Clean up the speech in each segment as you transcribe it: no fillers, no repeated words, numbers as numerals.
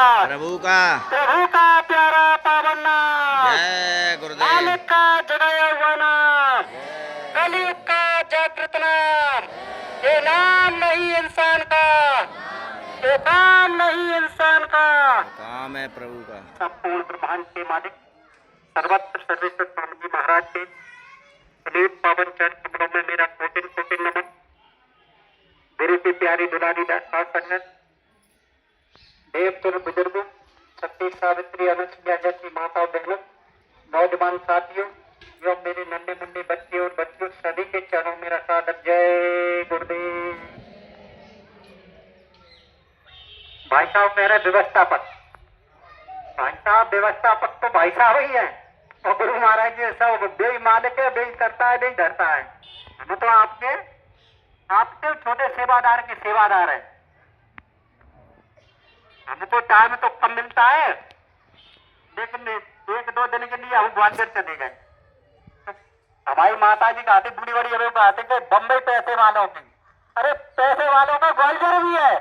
नमस्कार। प्रभु का प्यारा पावन नाम, जय गुरुदेव। मालिक का जगाया हुआ नाम, कलयुग का जागृत नाम। ये नाम नहीं इंसान का, ये काम नहीं इंसान का, काम है प्रभु का। संपूर्ण ब्रह्मांड के मालिक सर्वत्र सर्वेश्वर स्वामी जी महाराज के अनेक पावन चरण कमलों में मेरा कोटिन कोटिन नमन। गुरु की प्यारी दुलारी दास संगत, देव तुल बुजुर्गों, सती सावित्री अनुसुईया जैसी माताओं बहनों, नौजवान साथियों एवं मेरे नन्हे मुन्ने बच्चे और बच्चों, सभी के चरणों मेरा सादर जय गुरुदेव। भाई साहब मेरा व्यवस्थापक, भाई साहब व्यवस्थापक तो भाई साहब ही है, और गुरु महाराज जी सब बेई मालिक है, बेई करता है, बेई धरता है। हम तो आपके छोटे सेवादार के सेवादार है। हमें तो टाइम तो कम मिलता है, लेकिन एक दो दिन के लिए हम ग्वालियर चले गए। हमारी माता जी कहते, बूढ़ी बड़ी हमें कहते कि बम्बई पैसे वालों की, अरे पैसे वालों का ग्वालियर भी है।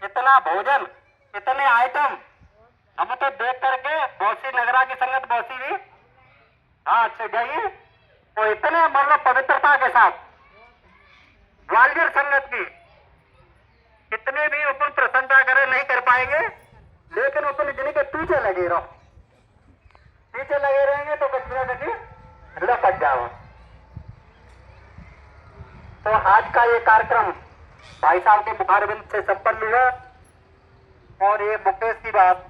इतना भोजन, इतने आइटम, हम तो देख करके बौसी नगरा की संगत बौसी भी हाँ से गई, वो इतने मतलब पवित्रता के साथ ग्वालियर संगत की कितने भी अपन प्रशंसा करें नहीं कर पाएंगे, लेकिन अपन जिनके पीछे लगे रहो, पीछे लगे रहेंगे तो कभी ना कभी लपट जाओ। तो आज का ये कार्यक्रम भाई साहब के मुखारबिंद से संपन्न हुआ। और ये मुकेश की बात,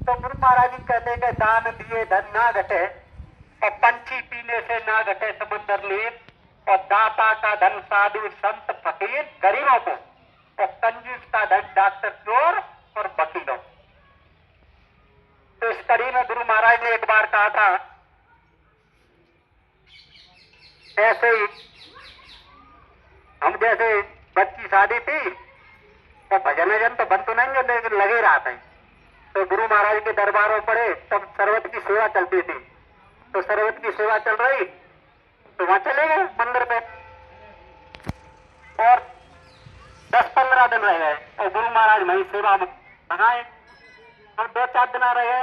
तो गुरु महाराज जी कहते हैं कि दान दिए धन ना घटे, और पंछी पीने से ना घटे समुद्र लीन, और दाता का धन साधु संत फकीर गरीबों को, और कंजूस का धन डॉक्टर चोर और वकीलों। तो इस कड़ी में गुरु महाराज ने एक बार कहा था, ऐसे ही हम जैसे बच्ची शादी थी तो भजन वजन तो बन तो नहीं, लेकिन लगे रहा था। तो गुरु महाराज के दरबारों पड़े, तब सरवत की सेवा चलती थी। तो सरवत की सेवा चल रही तो वहां चले गए मंदिर पे, और 10-15 दिन रह गए, और गुरु महाराज वही सेवा में लगाए। और 2-4 दिन रहे,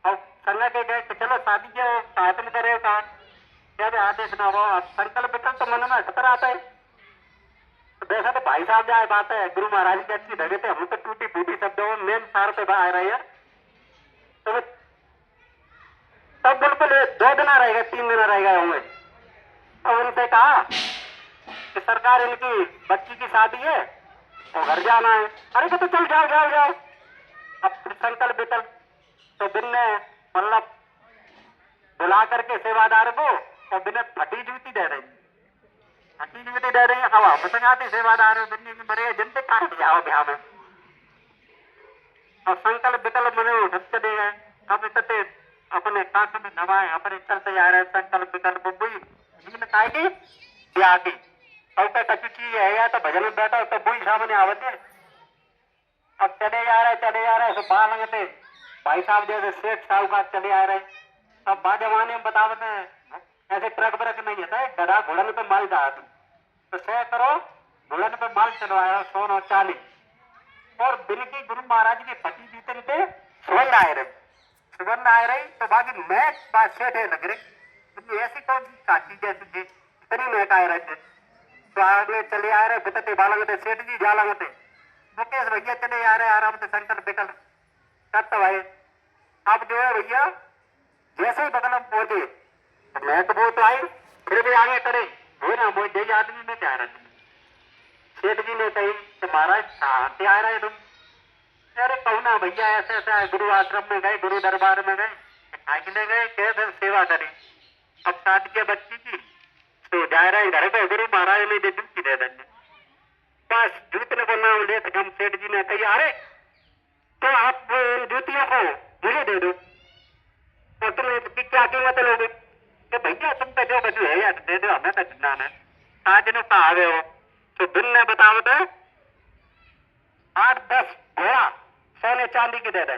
और संग के गए कि चलो शादी के आयतन करे का क्या आदेश ना हो, संकल्प विकल्प तो मन में खतरा आता है। तो वैसा तो भाई साहब जाए बात है, गुरु महाराज की अच्छी लगे थे, हम तो टूटी फूटी शब्दों मेन सार पे आ रहे हैं। तो तब बिल्कुल 2 दिन रह गए, 3 दिन रह गए होंगे। और उनसे कहा कि सरकार इनकी बच्ची की शादी है और घर जाना है। अरे तो चल जाओ जाओ जाओ। अब संकल्प विकल्प तो दिन ने मतलब बुला करके सेवादार को, और बिना फटी जूती दे रही, फटी जूती दे रही है। अब हम संगाती सेवादार बिन्नी की मरे जिनसे काट जाओ ब्याह में, और संकल्प विकल्प मने उठते चले गए। अब इतने अपने कांख में नवाए, अपने चलते जा रहे संकल्प विकल्प बुई जीन खाएगी ब्याह की, और क्या कच्ची चीज है या तो भजन में बैठा तो बुई सामने आवते। अब चले जा रहे तो बाल लगते भाई साहब जैसे शेख साहूकार चले आ रहे। अब बाजवाने में बतावते हैं ऐसे ट्रक ब्रक नहीं होता है, गधा घोड़न पे माल जाती, तो सह करो घोड़न पे माल चलवाया 100 और 40। और बिन की गुरु महाराज के पति जीतन पे सुगंध आए रही, तो बाकी मैं बात सेठ लग रही, ऐसी कौन सी काची जैसी इतनी महक आए रहे थे। तो आगे चले आ रहे बितते बालंगते, सेठ जी जालंगते, मुकेश भैया चले आ रहे आराम से संकल्प विकल्प करते भाई। अब जो है भैया जैसे ही बगल में पहुंचे तो मैं तो बहुत आई, फिर भी आगे करे हो ना, वो जय आदमी में क्या रहे। सेठ जी ने कही कि महाराज कहाँ से आ रहे तुम? अरे कहू ना भैया ऐसे ऐसे गुरु आश्रम में गए, गुरु दरबार में गए, ले गए, कैसे सेवा करी। अब शादी के बच्ची की तो जा रहे घर पे, गुरु महाराज ने जूती दे देंगे। बस जूतने को नाम ले तो हम सेठ जी ने कही, अरे तो आप जूतियों को मुझे दे दो, तो तुम क्या कीमत लोगे? तो भैया तुम पे जो बचू है यार दे दो, हमें तो जिन्ना है आज नो कहा आवे हो। तो दिन ने बताओ तो 8-10 घोड़ा सोने चांदी की दे दे,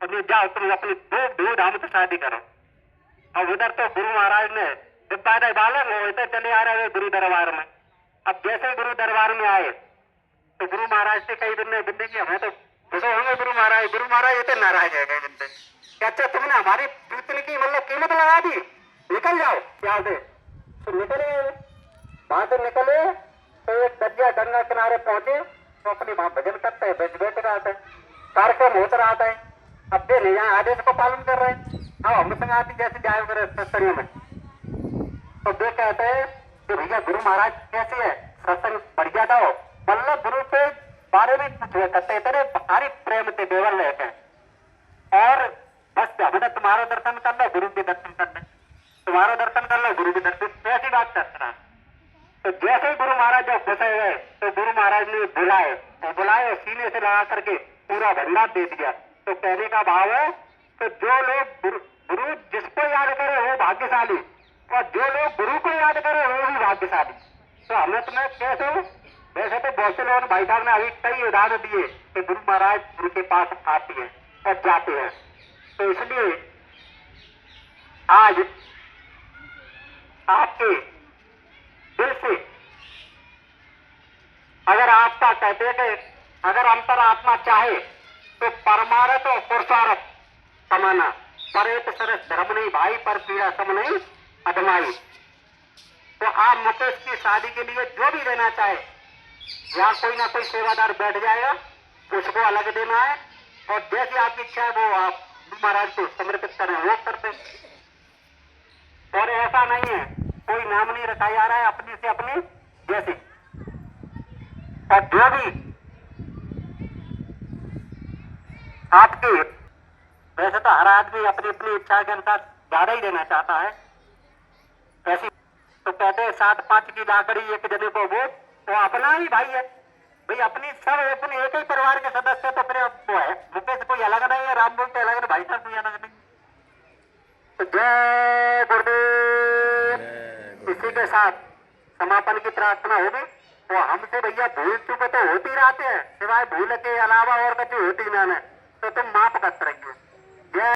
और जाओ तुम अपनी दूध हम तो शादी करो। और उधर तो गुरु महाराज ने डिब्बा बालक वो चले आ रहे गुरु दरबार में। अब जैसे गुरु दरबार में आए तो गुरु महाराज से कई दिन ने बिंदी की हमें तो ऐसे होंगे गुरु महाराज ये तो नाराज है गए जिनसे कि अच्छा तुमने हमारी जूतन की मतलब कीमत लगा दी, निकल जाओ यहाँ से। तो निकले, वहां से निकले तो एक दरिया गंगा किनारे पहुंचे तो अपने वहां भजन करते हैं, बैठ रहा था, कार्यक्रम होता रहा था। अब दे नहीं यहाँ आदेश को पालन कर रहे हैं। अब हम संग आती जैसे जाए मेरे सत्संग में तो वे कहते हैं कि भैया गुरु महाराज कैसे है, सत्संग बढ़िया था हो, मतलब गुरु के बारे में कुछ कहते इतने भारी प्रेम थे, बेवल रहते हैं। और बस हमने तुम्हारा दर्शन करना, गुरु के दर्शन करने, तुम्हारा दर्शन करना, गुरु के दर्शन, ऐसी बात करते रहा। तो जैसे ही गुरु महाराज जब घुसे गए तो गुरु महाराज ने बुलाए, तो बुलाए सीने से लगा करके पूरा भंडार दे दिया। तो कहने का भाव है कि जो लोग गुरु जिसको याद करे वो भाग्यशाली, और जो लोग गुरु को याद करे वो भी भाग्यशाली। तो हमें तुम्हें कैसे, वैसे तो बहुत से लोगों ने भाई साहब ने अभी कई उदाहरण दिए कि गुरु महाराज गुरु के पास आते हैं और जाते हैं। तो इसलिए आज आपके दिल से अगर आपका कहते हैं कि अगर अंतरात्मा चाहे तो परमारथ और पुरुषारथ समाना, परेत सरस धर्म नहीं भाई, पर पीड़ा सम नहीं अदमाई। तो आप मुकेश की शादी के लिए जो भी देना चाहे, यहाँ कोई ना कोई सेवादार बैठ जाएगा, उसको अलग देना है, और जैसी आपकी इच्छा है वो आप महाराज को समर्पित करें, वो करते। और ऐसा नहीं है कोई नाम नहीं रखा जा रहा है अपने से अपने जैसे, और जो भी आपके, वैसे तो हर आदमी अपनी अपनी इच्छा के अनुसार ज्यादा ही देना चाहता है, ऐसी तो कहते हैं 7-5 की लाकड़ी एक जने को वो अपना ही भाई है भाई, अपनी सब अपने एक ही परिवार के सदस्य। तो फिर वो है मुकेश कोई अलग नहीं है, राम बोलते अलग नहीं, भाई साहब कोई अलग नहीं। तो जय गुरुदेव। इसी के साथ समापन की प्रार्थना होगी। तो हमसे भैया भूल चुके तो होती रहते हैं, सिवाय भूल के अलावा और कुछ होती ना, तो तुम माफ करते रहिए। जय